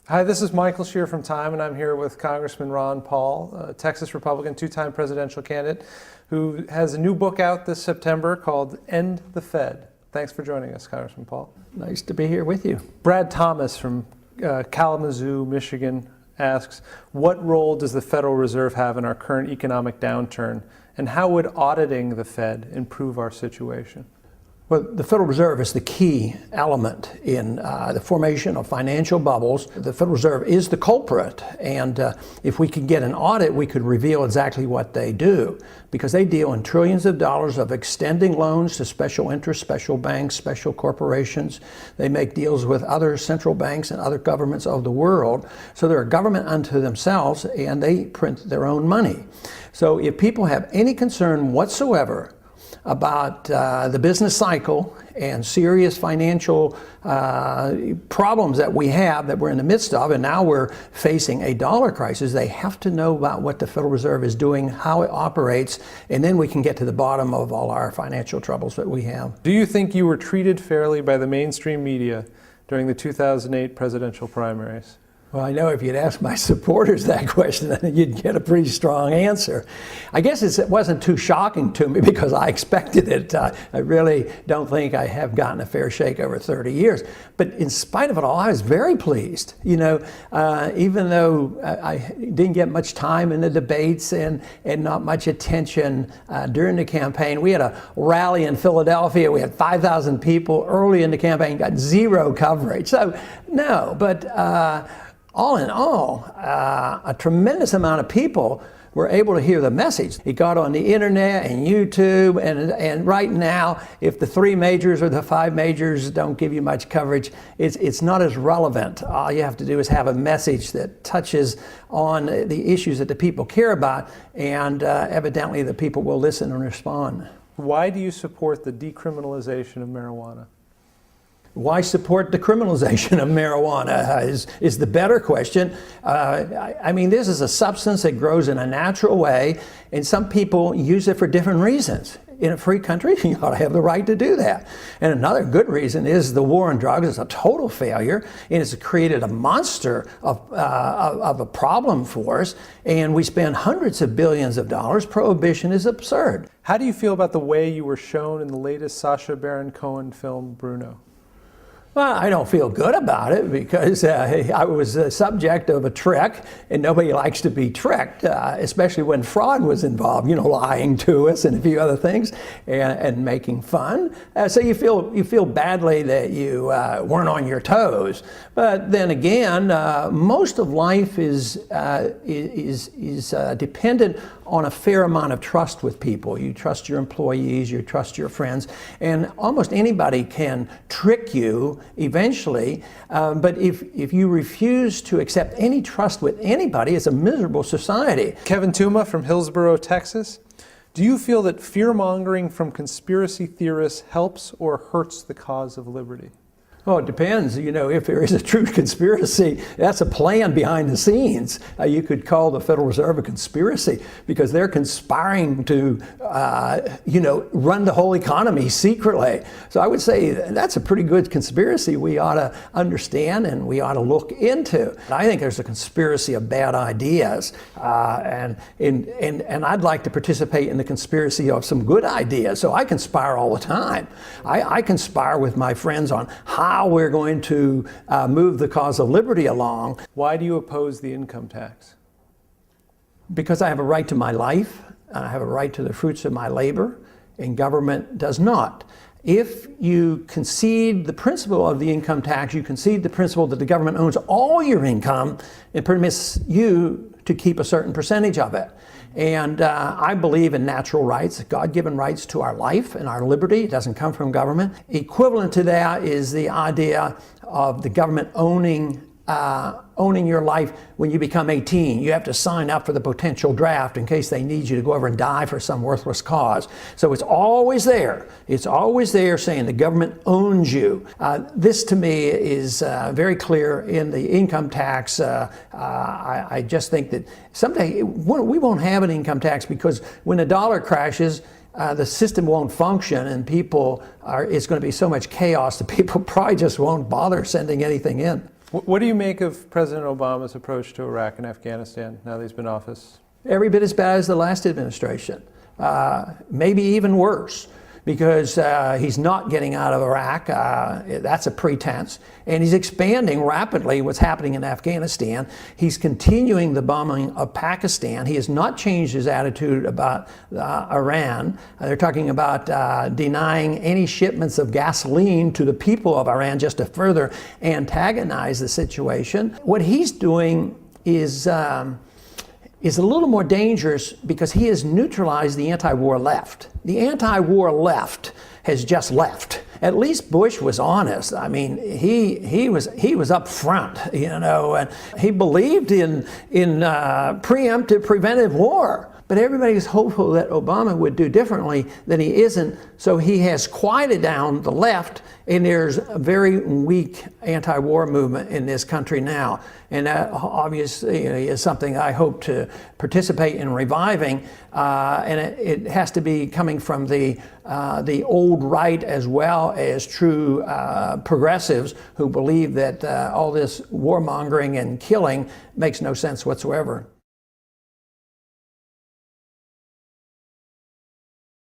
Hi, this is Michael Shear from Time, and I'm here with Congressman Ron Paul, a Texas Republican, two-time presidential candidate, who has a new book out this September called End the Fed. Thanks for joining us, Congressman Paul. Nice to be here with you. Brad Thomas from Kalamazoo, Michigan asks, what role does the Federal Reserve have in our current economic downturn, and how would auditing the Fed improve our situation? Well, the Federal Reserve is the key element in the formation of financial bubbles. The Federal Reserve is the culprit, and if we could get an audit, we could reveal exactly what they do, because they deal in trillions of dollars of extending loans to special interests, special banks, special corporations. They make deals with other central banks and other governments of the world. So they're a government unto themselves, and they print their own money. So if people have any concern whatsoever about the business cycle and serious financial problems that we have, that we're in the midst of, and now we're facing a dollar crisis, they have to know about what the Federal Reserve is doing, how it operates, and then we can get to the bottom of all our financial troubles that we have. Do you think you were treated fairly by the mainstream media during the 2008 presidential primaries? Well, I know if you'd ask my supporters that question, then you'd get a pretty strong answer. I guess it wasn't too shocking to me because I expected it. I really don't think I have gotten a fair shake over 30 years. But in spite of it all, I was very pleased. You know, even though I didn't get much time in the debates and not much attention during the campaign. We had a rally in Philadelphia. We had 5,000 people early in the campaign, got zero coverage. So, no, but all in all, a tremendous amount of people were able to hear the message. It got on the internet and YouTube, and right now, if the three majors or the five majors don't give you much coverage, it's not as relevant. All you have to do is have a message that touches on the issues that the people care about, and evidently the people will listen and respond. Why do you support the decriminalization of marijuana? Why support the criminalization of marijuana is the better question. I mean, this is a substance that grows in a natural way, and some people use it for different reasons. In a free country, you ought to have the right to do that. And another good reason is the war on drugs is a total failure, and it's created a monster of a problem for us, and we spend hundreds of billions of dollars. Prohibition is absurd. How do you feel about the way you were shown in the latest Sasha Baron Cohen film, Bruno? Well, I don't feel good about it because I was the subject of a trick, and nobody likes to be tricked, especially when fraud was involved, you know, lying to us and a few other things, and making fun. So you feel badly that you weren't on your toes. But then again, most of life is dependent on a fair amount of trust with people. You trust your employees, you trust your friends, and almost anybody can trick you eventually, but if you refuse to accept any trust with anybody, it's a miserable society. Kevin Tuma from Hillsborough, Texas. Do you feel that fear-mongering from conspiracy theorists helps or hurts the cause of liberty? Well, it depends. You know, if there is a true conspiracy, that's a plan behind the scenes. You could call the Federal Reserve a conspiracy because they're conspiring to, you know, run the whole economy secretly. So I would say that's a pretty good conspiracy we ought to understand and we ought to look into. I think there's a conspiracy of bad ideas, and I'd like to participate in the conspiracy of some good ideas. So I conspire all the time. I conspire with my friends on how we're going to move the cause of liberty along. Why do you oppose the income tax? Because I have a right to my life, and I have a right to the fruits of my labor, and government does not. If you concede the principle of the income tax, you concede the principle that the government owns all your income and permits you to keep a certain percentage of it. And I believe in natural rights, God-given rights to our life and our liberty. It doesn't come from government. Equivalent to that is the idea of the government owning your life when you become 18. You have to sign up for the potential draft in case they need you to go over and die for some worthless cause. So it's always there. It's always there saying the government owns you. This to me is very clear in the income tax. I just think that someday we won't have an income tax because when the dollar crashes, the system won't function and it's going to be so much chaos that people probably just won't bother sending anything in. What do you make of President Obama's approach to Iraq and Afghanistan now that he's been in office? Every bit as bad as the last administration, maybe even worse, because he's not getting out of Iraq. That's a pretense. And he's expanding rapidly what's happening in Afghanistan. He's continuing the bombing of Pakistan. He has not changed his attitude about Iran. They're talking about denying any shipments of gasoline to the people of Iran just to further antagonize the situation. What he's doing is a little more dangerous because he has neutralized the anti-war left. The anti-war left has just left. At least Bush was honest. I mean, he was up front, and he believed in preemptive preventive war. But everybody's hopeful that Obama would do differently than he isn't. So he has quieted down the left, and there's a very weak anti-war movement in this country now. And that obviously is something I hope to participate in reviving. And it has to be coming from the old right as well as true progressives who believe that all this warmongering and killing makes no sense whatsoever.